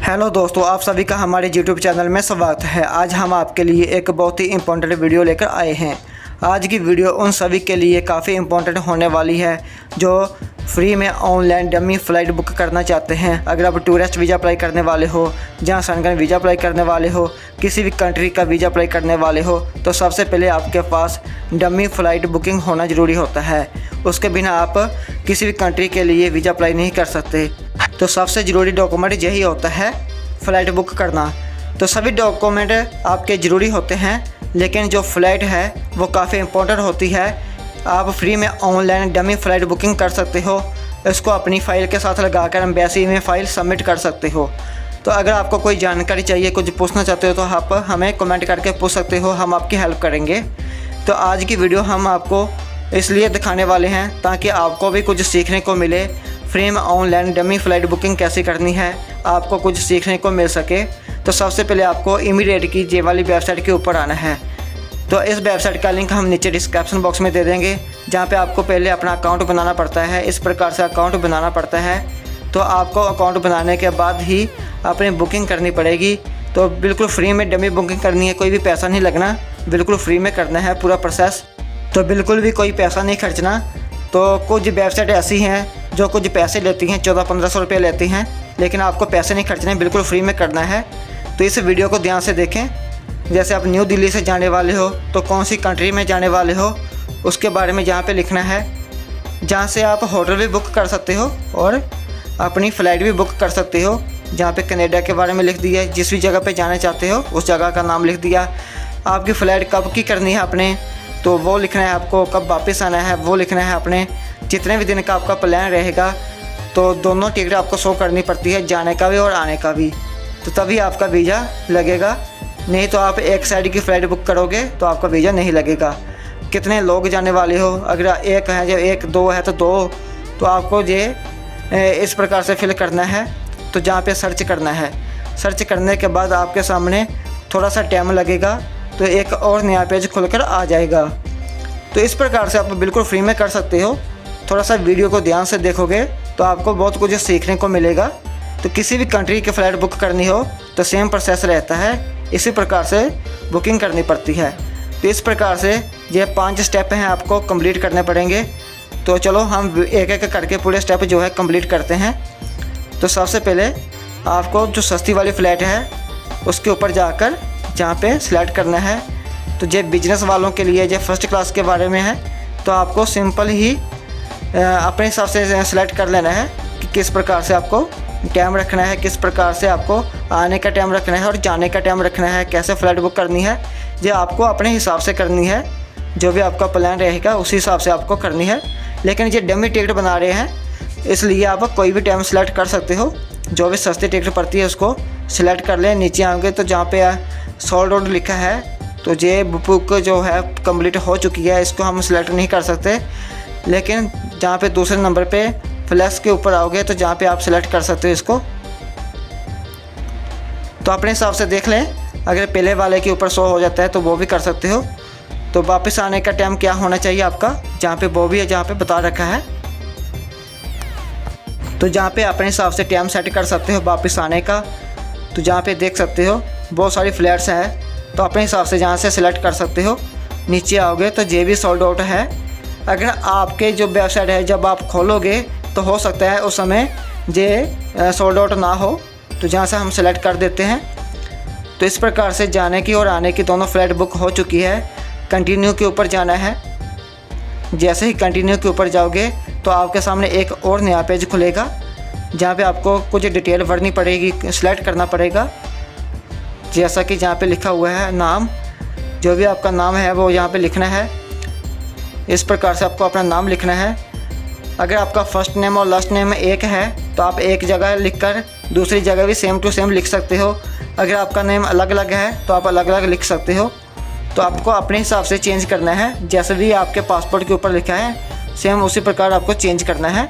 Hello दोस्तों, आप सभी का हमारे YouTube चैनल में स्वागत है। आज हम आपके लिए एक बहुत ही इम्पोर्टेंट वीडियो लेकर आए हैं। आज की वीडियो उन सभी के लिए काफ़ी इम्पोर्टेंट होने वाली है जो फ्री में ऑनलाइन डमी फ़्लाइट बुक करना चाहते हैं। अगर आप टूरिस्ट वीज़ा अप्लाई करने वाले हो, जहाँ शंघन वीज़ा अप्लाई करने वाले हो, किसी भी कंट्री का वीज़ा अप्लाई करने वाले हो, तो सबसे पहले आपके पास डमी फ़्लाइट बुकिंग होना ज़रूरी होता है। उसके बिना आप किसी भी कंट्री के लिए वीज़ा अप्लाई नहीं कर सकते। तो सबसे ज़रूरी डॉक्यूमेंट यही होता है फ़्लाइट बुक करना। तो सभी डॉक्यूमेंट आपके ज़रूरी होते हैं, लेकिन जो फ़्लाइट है वो काफ़ी इम्पोर्टेंट होती है। आप फ्री में ऑनलाइन डमी फ़्लाइट बुकिंग कर सकते हो। इसको अपनी फ़ाइल के साथ लगाकर एम्बेसी में फ़ाइल सबमिट कर सकते हो। तो अगर आपको कोई जानकारी चाहिए, कुछ पूछना चाहते हो, तो आप हमें कमेंट करके पूछ सकते हो, हम आपकी हेल्प करेंगे। तो आज की वीडियो हम आपको इसलिए दिखाने वाले हैं ताकि आपको भी कुछ सीखने को मिले। फ्री में ऑनलाइन डमी फ़्लाइट बुकिंग कैसे करनी है, आपको कुछ सीखने को मिल सके। तो सबसे पहले आपको इमीडिएट की ये वाली वेबसाइट के ऊपर आना है। तो इस वेबसाइट का लिंक हम नीचे डिस्क्रिप्शन बॉक्स में दे देंगे, जहाँ पे आपको पहले अपना अकाउंट बनाना पड़ता है। इस प्रकार से अकाउंट बनाना पड़ता है। तो आपको अकाउंट बनाने के बाद ही अपनी बुकिंग करनी पड़ेगी। तो बिल्कुल फ्री में डमी बुकिंग करनी है, कोई भी पैसा नहीं लगना, बिल्कुल फ्री में करना है पूरा प्रोसेस। तो बिल्कुल भी कोई पैसा नहीं खर्चना। तो कुछ वेबसाइट ऐसी हैं जो कुछ पैसे लेती हैं, 1400-1500 रुपये लेती हैं, लेकिन आपको पैसे नहीं खर्चने, बिल्कुल फ्री में करना है। तो इस वीडियो को ध्यान से देखें। जैसे आप न्यू दिल्ली से जाने वाले हो तो कौन सी कंट्री में जाने वाले हो उसके बारे में यहाँ पे लिखना है, जहाँ से आप होटल भी बुक कर सकते हो और अपनी फ़्लाइट भी बुक कर सकते हो। जहाँ पे कनाडा के बारे में लिख दिया, जिस भी जगह पे जाना चाहते हो उस जगह का नाम लिख दिया। आपकी फ़्लाइट कब की करनी है आपने, तो वो लिखना है आपको। कब वापस आना है वो लिखना है आपने। जितने भी दिन का आपका प्लान रहेगा तो दोनों टिकट आपको शो करनी पड़ती है, जाने का भी और आने का भी। तो तभी आपका वीज़ा लगेगा, नहीं तो आप एक साइड की फ़्लाइट बुक करोगे तो आपका वीज़ा नहीं लगेगा। कितने लोग जाने वाले हो, अगर एक है जो एक दो है तो दो। तो आपको ये इस प्रकार से फिल करना है। तो जहाँ पे सर्च करना है, सर्च करने के बाद आपके सामने थोड़ा सा टाइम लगेगा तो एक और नया पेज खुलकर आ जाएगा। तो इस प्रकार से आप बिल्कुल फ्री में कर सकते हो। थोड़ा सा वीडियो को ध्यान से देखोगे तो आपको बहुत कुछ सीखने को मिलेगा। तो किसी भी कंट्री की फ़्लाइट बुक करनी हो तो सेम प्रोसेस रहता है, इसी प्रकार से बुकिंग करनी पड़ती है। तो इस प्रकार से ये 5 स्टेप हैं आपको कंप्लीट करने पड़ेंगे। तो चलो हम एक एक करके पूरे स्टेप जो है कंप्लीट करते हैं। तो सबसे पहले आपको जो सस्ती वाली फ़्लाइट है उसके ऊपर जाकर जहाँ पे सिलेक्ट करना है। तो ये बिजनेस वालों के लिए, ये फर्स्ट क्लास के बारे में है, तो आपको सिंपल ही अपने हिसाब से सिलेक्ट कर लेना है कि किस प्रकार से आपको टाइम रखना है, किस प्रकार से आपको आने का टाइम रखना है और जाने का टाइम रखना है, कैसे फ़्लाइट बुक करनी है। ये आपको अपने हिसाब से करनी है, जो भी आपका प्लान रहेगा उसी हिसाब से आपको करनी है। लेकिन ये डमी टिकट बना रहे हैं, इसलिए आप कोई भी टाइम सेलेक्ट कर सकते हो। जो भी सस्ती टिकट पड़ती है उसको सिलेक्ट कर लें। नीचे आएंगे तो जहाँ पे सोल्ड आउट लिखा है, तो ये बुक जो है कंप्लीट हो चुकी है, इसको हम सिलेक्ट नहीं कर सकते। लेकिन जहाँ पे दूसरे नंबर पे प्लस के ऊपर आओगे तो जहाँ पे आप सिलेक्ट कर सकते हो इसको। तो अपने हिसाब से देख लें, अगर पहले वाले के ऊपर शो हो जाता है तो वो भी कर सकते हो। तो वापस आने का टाइम क्या होना चाहिए आपका, जहाँ पे वो भी है, जहाँ पे बता रखा है। तो जहाँ पे अपने हिसाब से टाइम सेट कर सकते हो वापस आने का। तो जहाँ पे देख सकते हो बहुत सारी फ़्लाइट्स हैं, तो अपने हिसाब से जहाँ से सिलेक्ट कर सकते हो। नीचे आओगे तो ये भी सोल्ड आउट है। अगर आपके जो वेबसाइट है जब आप खोलोगे तो हो सकता है उस समय ये सोल्ड आउट ना हो, तो जहाँ से हम सेलेक्ट कर देते हैं। तो इस प्रकार से जाने की और आने की दोनों फ़्लाइट बुक हो चुकी है। कंटिन्यू के ऊपर जाना है। जैसे ही कंटिन्यू के ऊपर जाओगे तो आपके सामने एक और नया पेज खुलेगा, जहाँ पे आपको कुछ डिटेल भरनी पड़ेगी, सिलेक्ट करना पड़ेगा। जैसा कि जहाँ पे लिखा हुआ है नाम, जो भी आपका नाम है वो यहाँ पे लिखना है। इस प्रकार से आपको अपना नाम लिखना है। अगर आपका फर्स्ट नेम और लास्ट नेम एक है तो आप एक जगह लिखकर दूसरी जगह भी सेम टू सेम लिख सकते हो। अगर आपका नेम अलग अलग है तो आप अलग अलग लिख सकते हो। तो आपको अपने हिसाब से चेंज करना है। जैसे भी आपके पासपोर्ट के ऊपर लिखा है सेम उसी प्रकार आपको चेंज करना है।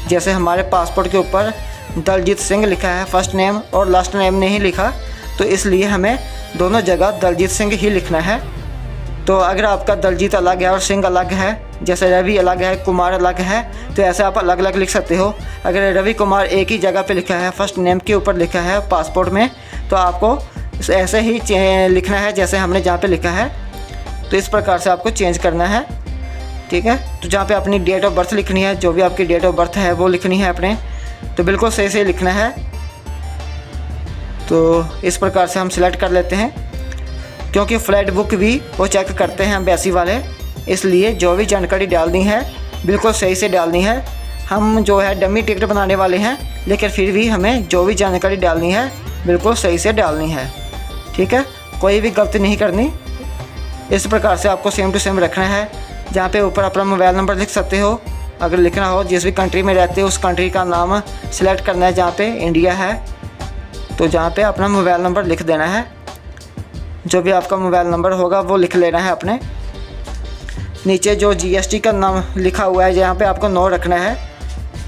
जैसे हमारे पासपोर्ट के ऊपर दलजीत सिंह लिखा है फर्स्ट नेम और लास्ट नेम नहीं लिखा, तो इसलिए हमें दोनों जगह दलजीत सिंह ही लिखना है। तो अगर आपका दलजीत अलग है और सिंह अलग है जैसे रवि अलग है, कुमार अलग है, तो ऐसे आप अलग अलग लिख सकते हो। अगर रवि कुमार एक ही जगह पे लिखा है, फर्स्ट नेम के ऊपर लिखा है पासपोर्ट में, तो आपको ऐसे ही लिखना है जैसे हमने जहाँ पे लिखा है। तो इस प्रकार से आपको चेंज करना है, ठीक है। तो जहाँ पे अपनी डेट ऑफ बर्थ लिखनी है, जो भी आपकी डेट ऑफ बर्थ है वो लिखनी है अपने, तो बिल्कुल सही से लिखना है। तो इस प्रकार से हम सिलेक्ट कर लेते हैं, क्योंकि फ़्लाइट बुक भी वो चेक करते हैं एम्बेसी वाले, इसलिए जो भी जानकारी डालनी है बिल्कुल सही से डालनी है। हम जो है डमी टिकट बनाने वाले हैं, लेकिन फिर भी हमें जो भी जानकारी डालनी है बिल्कुल सही से डालनी है, ठीक है। कोई भी गलती नहीं करनी। इस प्रकार से आपको सेम टू सेम रखना है। जहाँ पे ऊपर अपना मोबाइल नंबर लिख सकते हो, अगर लिखना हो जिस भी कंट्री में रहते हो उस कंट्री का नाम सिलेक्ट करना है। जहाँ पे इंडिया है तो जहाँ पे अपना मोबाइल नंबर लिख देना है, जो भी आपका मोबाइल नंबर होगा वो लिख लेना है अपने। नीचे जो GST का नाम लिखा हुआ है जहाँ पे आपको 9 रखना है,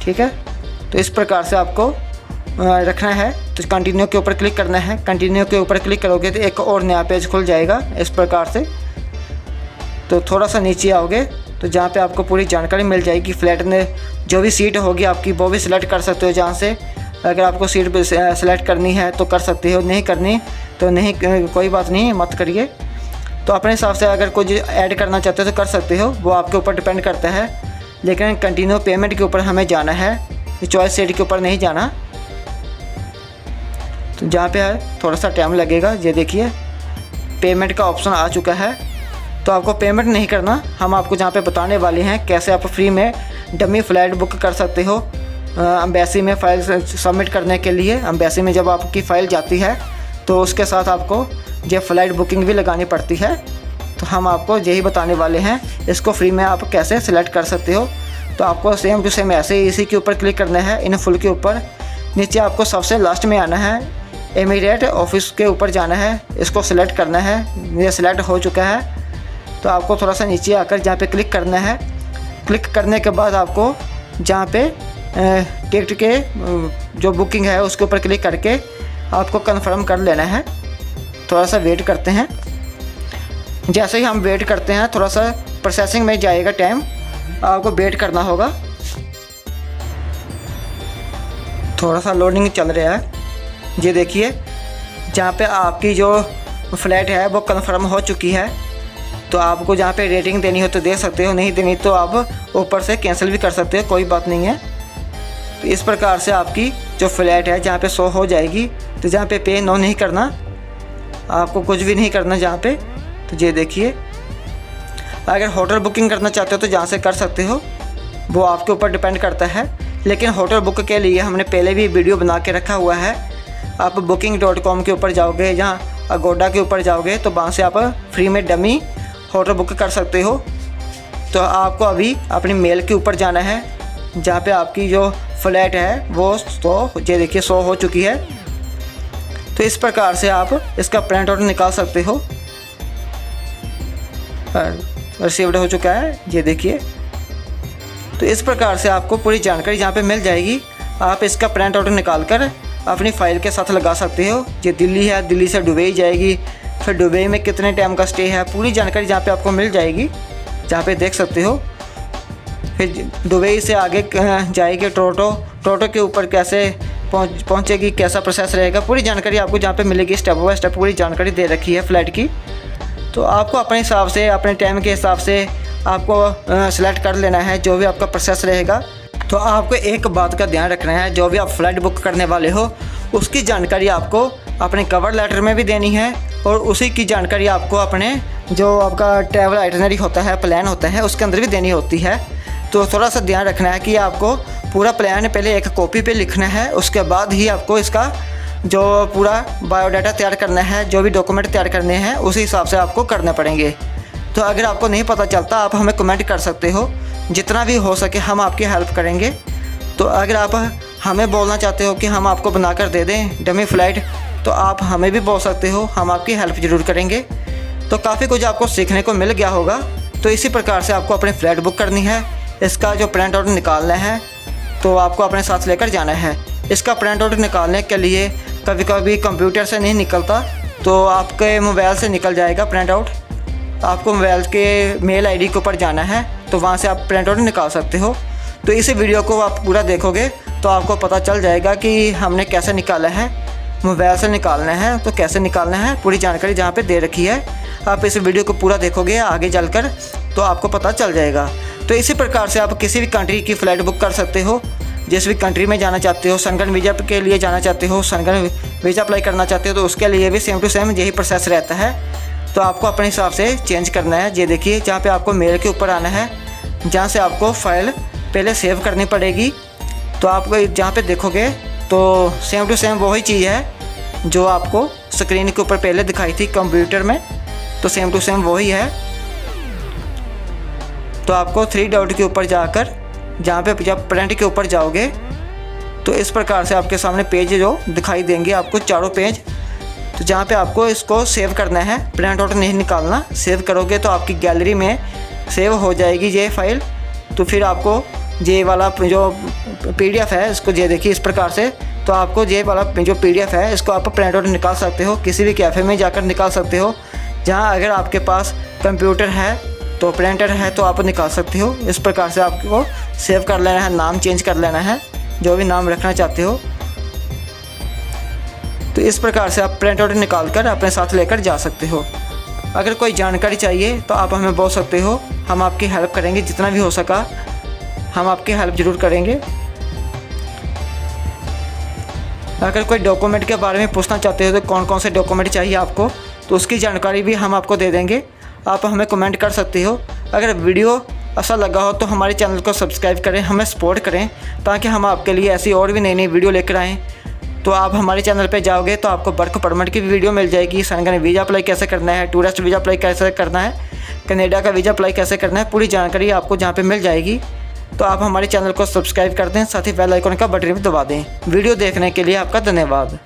ठीक है। तो इस प्रकार से आपको रखना है। तो कंटिन्यू के ऊपर क्लिक करना है। कंटिन्यू के ऊपर क्लिक करोगे तो एक और नया पेज खुल जाएगा इस प्रकार से। तो थोड़ा सा नीचे आओगे तो जहाँ पे आपको पूरी जानकारी मिल जाएगी। फ्लैट में जो भी सीट होगी आपकी वो भी सिलेक्ट कर सकते हो जहाँ से। अगर आपको सीट सेलेक्ट करनी है तो कर सकते हो, नहीं करनी तो नहीं, कोई बात नहीं, मत करिए। तो अपने हिसाब से अगर कुछ ऐड करना चाहते हो तो कर सकते हो, वो आपके ऊपर डिपेंड करता है। लेकिन कंटिन्यू पेमेंट के ऊपर हमें जाना है, चॉइस सीट के ऊपर नहीं जाना। तो जहाँ पे है थोड़ा सा टाइम लगेगा। ये देखिए पेमेंट का ऑप्शन आ चुका है। तो आपको पेमेंट नहीं करना, हम आपको जहाँ पे बताने वाले हैं कैसे आप फ्री में डमी फ़्लाइट बुक कर सकते हो। एम्बेसी में फ़ाइल सबमिट करने के लिए, एम्बेसी में जब आपकी फ़ाइल जाती है तो उसके साथ आपको ये फ़्लाइट बुकिंग भी लगानी पड़ती है। तो हम आपको यही बताने वाले हैं, इसको फ्री में आप कैसे सिलेक्ट कर सकते हो। तो आपको सेम टू सेम ऐसे ही इसी के ऊपर क्लिक करना है, इन फुल के ऊपर। नीचे आपको सबसे लास्ट में आना है, एमिरेट ऑफिस के ऊपर जाना है, इसको सिलेक्ट करना है। ये सिलेक्ट हो चुका है। तो आपको थोड़ा सा नीचे आकर जहाँ पे क्लिक करना है। क्लिक करने के बाद आपको जहाँ पे टिकट के जो बुकिंग है उसके ऊपर क्लिक करके आपको कंफर्म कर लेना है। थोड़ा सा वेट करते हैं। जैसे ही हम वेट करते हैं थोड़ा सा प्रोसेसिंग में जाएगा टाइम, आपको वेट करना होगा। थोड़ा सा लोडिंग चल रहा है। ये देखिए जहाँ पे आपकी जो फ़्लाइट है वो कंफर्म हो चुकी है। तो आपको जहाँ पे रेटिंग देनी हो तो दे सकते हो, नहीं देनी तो आप ऊपर से कैंसिल भी कर सकते हो, कोई बात नहीं है। तो इस प्रकार से आपकी जो फ़्लाइट है जहाँ पे शो हो जाएगी। तो जहाँ पे पे नो नहीं करना, आपको कुछ भी नहीं करना जहाँ पे। तो ये देखिए अगर होटल बुकिंग करना चाहते हो तो जहाँ से कर सकते हो, वो आपके ऊपर डिपेंड करता है। लेकिन होटल बुक के लिए हमने पहले भी वीडियो बना के रखा हुआ है। आप booking.com के ऊपर जाओगे, जहाँ अगोडा के ऊपर जाओगे तो वहाँ से आप फ्री में डमी होटल बुक कर सकते हो। तो आपको अभी अपनी मेल के ऊपर जाना है, जहाँ पे आपकी जो फ़्लाइट है वो ये देखिए शो हो चुकी है। तो इस प्रकार से आप इसका प्रिंट आउट निकाल सकते हो। रिसीव्ड हो चुका है, ये देखिए। तो इस प्रकार से आपको पूरी जानकारी जहाँ पे मिल जाएगी। आप इसका प्रिंट आउट निकाल कर अपनी फ़ाइल के साथ लगा सकते हो। ये दिल्ली है, दिल्ली से दुबई जाएगी, फिर दुबई में कितने टाइम का स्टे है, पूरी जानकारी जहाँ पे आपको मिल जाएगी, जहाँ पे देख सकते हो। फिर दुबई से आगे जाएगी टोरंटो के ऊपर कैसे पहुँचेगी, कैसा प्रोसेस रहेगा, पूरी जानकारी आपको जहाँ पे मिलेगी। स्टेप बाय स्टेप पूरी जानकारी दे रखी है फ़्लाइट की। तो आपको अपने हिसाब से, अपने टाइम के हिसाब से आपको सिलेक्ट कर लेना है जो भी आपका प्रोसेस रहेगा। तो आपको एक बात का ध्यान रखना है, जो भी आप फ़्लाइट बुक करने वाले हो उसकी जानकारी आपको अपने कवर लेटर में भी देनी है, और उसी की जानकारी आपको अपने जो आपका ट्रैवल आइटनरी होता है, प्लान होता है, उसके अंदर भी देनी होती है। तो थोड़ा सा ध्यान रखना है कि आपको पूरा प्लान पहले एक कॉपी पे लिखना है, उसके बाद ही आपको इसका जो पूरा बायोडाटा तैयार करना है, जो भी डॉक्यूमेंट तैयार करने हैं उसी हिसाब से आपको करने पड़ेंगे। तो अगर आपको नहीं पता चलता आप हमें कमेंट कर सकते हो, जितना भी हो सके हम आपकी हेल्प करेंगे। तो अगर आप हमें बोलना चाहते हो कि हम आपको बनाकर दे दें डमी फ़्लाइट, तो आप हमें भी बोल सकते हो, हम आपकी हेल्प ज़रूर करेंगे। तो काफ़ी कुछ आपको सीखने को मिल गया होगा। तो इसी प्रकार से आपको अपनी फ़्लाइट बुक करनी है। इसका जो प्रिंट आउट निकालना है तो आपको अपने साथ लेकर जाना है। इसका प्रिंट आउट निकालने के लिए कभी कभी कंप्यूटर से नहीं निकलता, तो आपके मोबाइल से निकल जाएगा प्रिंट आउट। आपको मोबाइल के मेल आईडी के ऊपर जाना है, तो वहाँ से आप प्रिंट आउट निकाल सकते हो। तो इस वीडियो को आप पूरा देखोगे तो आपको पता चल जाएगा कि हमने कैसे निकाला है, मोबाइल से निकालना है तो कैसे निकालना है, पूरी जानकारी जहाँ पे दे रखी है। आप इस वीडियो को पूरा देखोगे आगे चलकर तो आपको पता चल जाएगा। तो इसी प्रकार से आप किसी भी कंट्री की फ़्लाइट बुक कर सकते हो। जिस भी कंट्री में जाना चाहते हो, शंघन वीज़ा के लिए जाना चाहते हो, शंघन वीज़ा अप्लाई करना चाहते हो, तो उसके लिए भी सेम टू सेम यही प्रोसेस रहता है। तो आपको अपने हिसाब से चेंज करना है। ये देखिए जहाँ पे आपको मेल के ऊपर आना है, जहाँ से आपको फ़ाइल पहले सेव करनी पड़ेगी। तो आप जहाँ पे देखोगे तो सेम टू सेम वही चीज़ है जो आपको स्क्रीन के ऊपर पहले दिखाई थी कंप्यूटर में, तो सेम टू सेम वही है। तो आपको 3 डॉट के ऊपर जाकर जहाँ पे जब प्रिंट के ऊपर जाओगे तो इस प्रकार से आपके सामने पेज जो दिखाई देंगे आपको, चारों पेज। तो जहाँ पे आपको इसको सेव करना है, प्रिंट आउट नहीं निकालना। सेव करोगे तो आपकी गैलरी में सेव हो जाएगी ये फ़ाइल। तो फिर आपको ये वाला जो PDF है इसको ये देखिए इस प्रकार से। तो आपको ये वाला जो PDF है इसको आप प्रिंट आउट निकाल सकते हो, किसी भी कैफ़े में जाकर निकाल सकते हो। जहाँ अगर आपके पास कंप्यूटर है तो प्रिंटर है तो आप निकाल सकते हो। इस प्रकार से आपको सेव कर लेना है, नाम चेंज कर लेना है, जो भी नाम रखना चाहते हो। तो इस प्रकार से आप प्रिंट आउट निकाल कर अपने साथ लेकर जा सकते हो। अगर कोई जानकारी चाहिए तो आप हमें बोल सकते हो, हम आपकी हेल्प करेंगे, जितना भी हो सका हम आपकी हेल्प ज़रूर करेंगे। अगर कोई डॉक्यूमेंट के बारे में पूछना चाहते हो तो कौन कौन से डॉक्यूमेंट चाहिए आपको, तो उसकी जानकारी भी हम आपको दे देंगे। आप हमें कमेंट कर सकते हो। अगर वीडियो अच्छा लगा हो तो हमारे चैनल को सब्सक्राइब करें, हमें सपोर्ट करें, ताकि हम आपके लिए ऐसी और भी नई नई वीडियो लेकर आएँ। तो आप हमारे चैनल पे जाओगे तो आपको वर्क परमिट की भी वीडियो मिल जाएगी, शंघन वीज़ा अप्लाई कैसे करना है, टूरिस्ट वीज़ा अप्लाई कैसे करना है, कनाडा का वीज़ा अप्लाई कैसे करना है, पूरी जानकारी आपको जहाँ पे मिल जाएगी। तो आप हमारे चैनल को सब्सक्राइब कर दें, साथ ही बेल आइकन का बटन भी दबा दें। वीडियो देखने के लिए आपका धन्यवाद।